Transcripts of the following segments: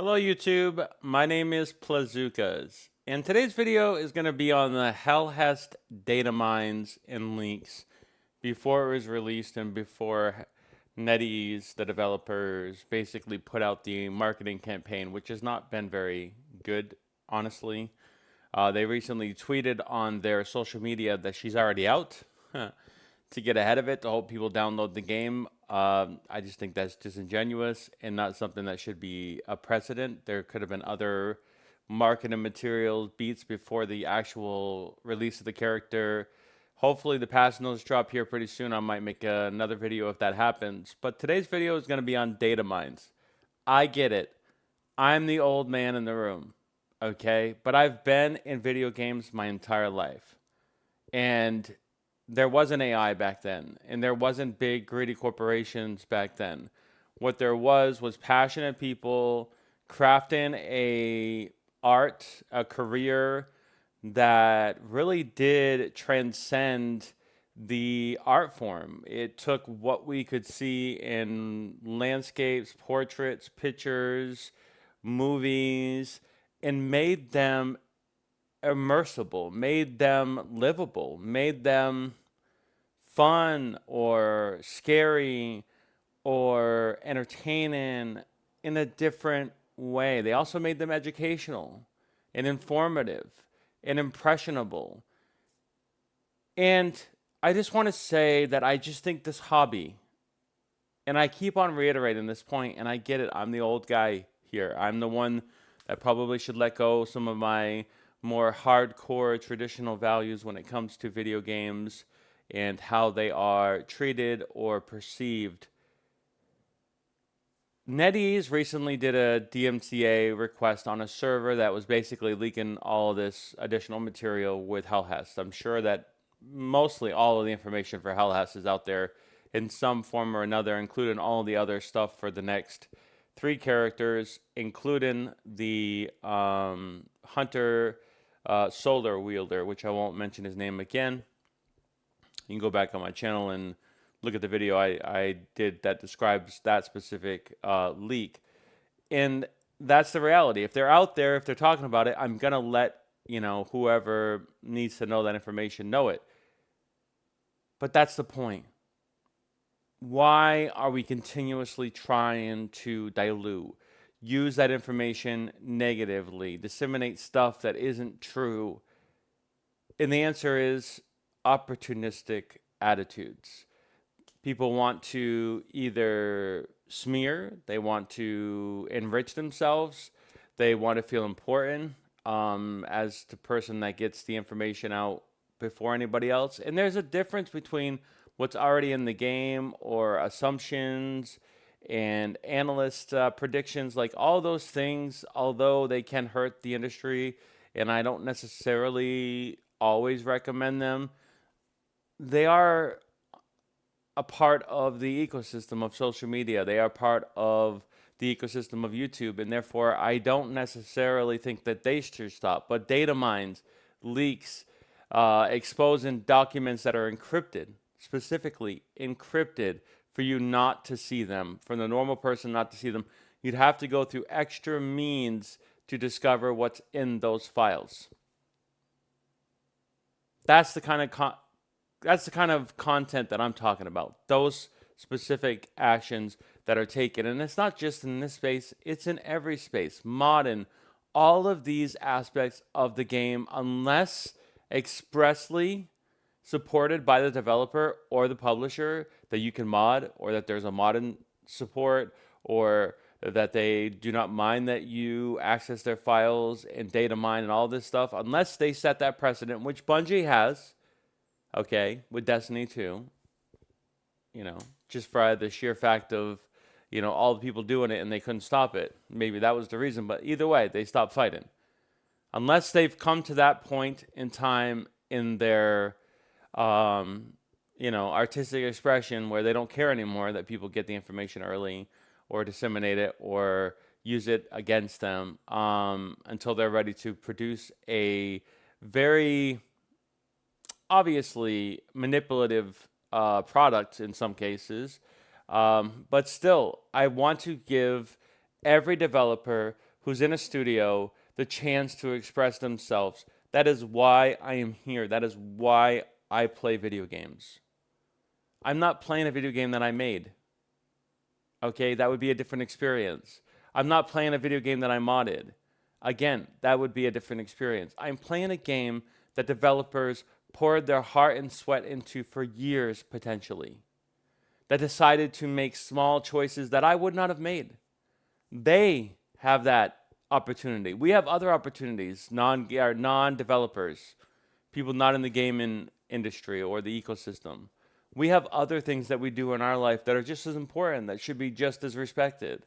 Hello YouTube, my name is Plazukas, and today's video is going to be on the Hellhest data mines and leaks before it was released and before NetEase, the developers, basically put out the marketing campaign, which has not been very good, honestly. They recently tweeted on their social media that she's already out to get ahead of it, to hope people download the game. I just think that's disingenuous and not something that should be a precedent. There could have been other marketing materials, beats before the actual release of the character. Hopefully the patch notes drop here pretty soon. I might make another video if that happens. But today's video is going to be on data mines. I get it. I'm the old man in the room, okay? But I've been in video games my entire life. And there wasn't AI back then, and there wasn't big greedy corporations back then. What there was passionate people crafting a art, a career that really did transcend the art form. It took what we could see in landscapes, portraits, pictures, movies, and made them immersible, made them livable, made them fun or scary or entertaining in a different way. They also made them educational and informative and impressionable. And I just want to say that I just think this hobby, and I keep on reiterating this point, and I get it, I'm the old guy here. I'm the one that probably should let go some of my more hardcore traditional values when it comes to video games and how they are treated or perceived. NetEase recently did a DMCA request on a server that was basically leaking all of this additional material with Hellhest. I'm sure that mostly all of the information for Hellhest is out there in some form or another, including all the other stuff for the next 3 characters, including the Hunter Solar Wielder, which I won't mention his name again. You can go back on my channel and look at the video I did that describes that specific leak. And that's the reality. If they're out there, if they're talking about it, I'm going to let, whoever needs to know that information know it. But that's the point. Why are we continuously trying to dilute, use that information negatively, disseminate stuff that isn't true? And the answer is opportunistic attitudes. People want to either smear, they want to enrich themselves, they want to feel important as the person that gets the information out before anybody else. And there's a difference between what's already in the game or assumptions and analyst predictions, like all those things, although they can hurt the industry, and I don't necessarily always recommend them, they are a part of the ecosystem of social media. They are part of the ecosystem of YouTube, and therefore I don't necessarily think that they should stop. But data mines, leaks, exposing documents that are encrypted, specifically encrypted for you not to see them, for the normal person not to see them, you'd have to go through extra means to discover what's in those files. That's the kind of content that I'm talking about. Those specific actions that are taken. And it's not just in this space, it's in every space. Modern, all of these aspects of the game, unless expressly supported by the developer or the publisher, that you can mod, or that there's a modern support, or that they do not mind that you access their files and data mine and all this stuff, unless they set that precedent, which Bungie has, okay, with Destiny 2, just for the sheer fact of, all the people doing it and they couldn't stop it. Maybe that was the reason, but either way, they stopped fighting. Unless they've come to that point in time in their, artistic expression where they don't care anymore that people get the information early or disseminate it or use it against them until they're ready to produce a very obviously manipulative product in some cases. But still, I want to give every developer who's in a studio the chance to express themselves. That is why I am here. That is why I play video games. I'm not playing a video game that I made. Okay, that would be a different experience. I'm not playing a video game that I modded. Again, that would be a different experience. I'm playing a game that developers poured their heart and sweat into for years, potentially, that decided to make small choices that I would not have made. They have that opportunity. We have other opportunities, non-developers, people not in the gaming industry or the ecosystem. We have other things that we do in our life that are just as important, that should be just as respected.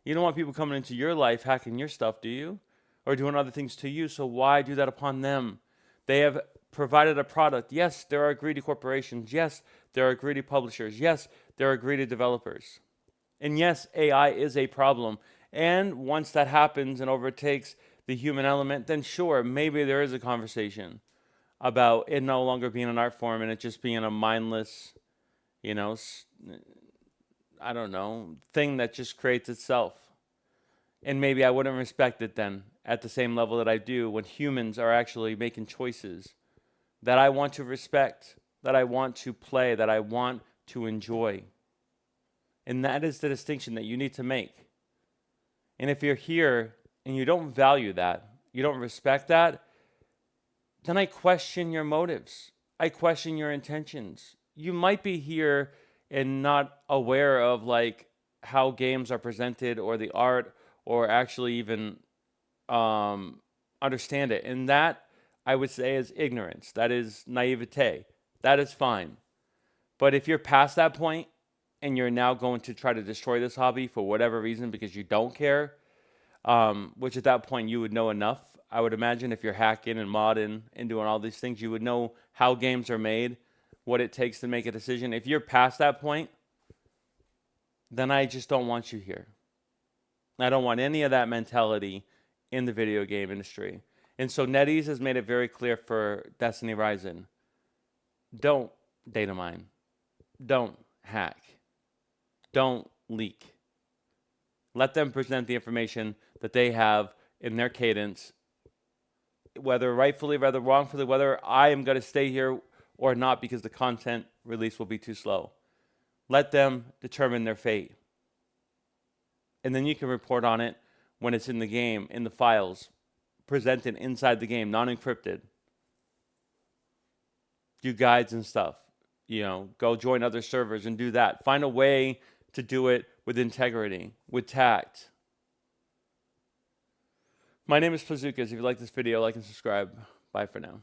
You don't want people coming into your life hacking your stuff, do you? Or doing other things to you, so why do that upon them? They have provided a product. Yes, there are greedy corporations. Yes, there are greedy publishers. Yes, there are greedy developers. And yes, AI is a problem. And once that happens and overtakes the human element, then sure, maybe there is a conversation about it no longer being an art form and it just being a mindless, you know, I don't know, thing that just creates itself. And maybe I wouldn't respect it then at the same level that I do when humans are actually making choices that I want to respect, that I want to play, that I want to enjoy. And that is the distinction that you need to make. And if you're here and you don't value that, you don't respect that, then I question your motives. I question your intentions. You might be here and not aware of like how games are presented or the art or actually even understand it. And that I would say is ignorance. That is naivete. That is fine. But if you're past that point and you're now going to try to destroy this hobby for whatever reason because you don't care, which at that point you would know enough. I would imagine if you're hacking and modding and doing all these things, you would know how games are made, what it takes to make a decision. If you're past that point, then I just don't want you here. I don't want any of that mentality in the video game industry. And so NetEase has made it very clear for Destiny Rising. Don't data mine. Don't hack. Don't leak. Let them present the information that they have in their cadence, whether rightfully, whether wrongfully, whether I am going to stay here or not because the content release will be too slow. Let them determine their fate. And then you can report on it when it's in the game, in the files, presented inside the game, non-encrypted. Do guides and stuff. You know, go join other servers and do that. Find a way to do it with integrity, with tact. My name is Plazookas. If you like this video, like and subscribe. Bye for now.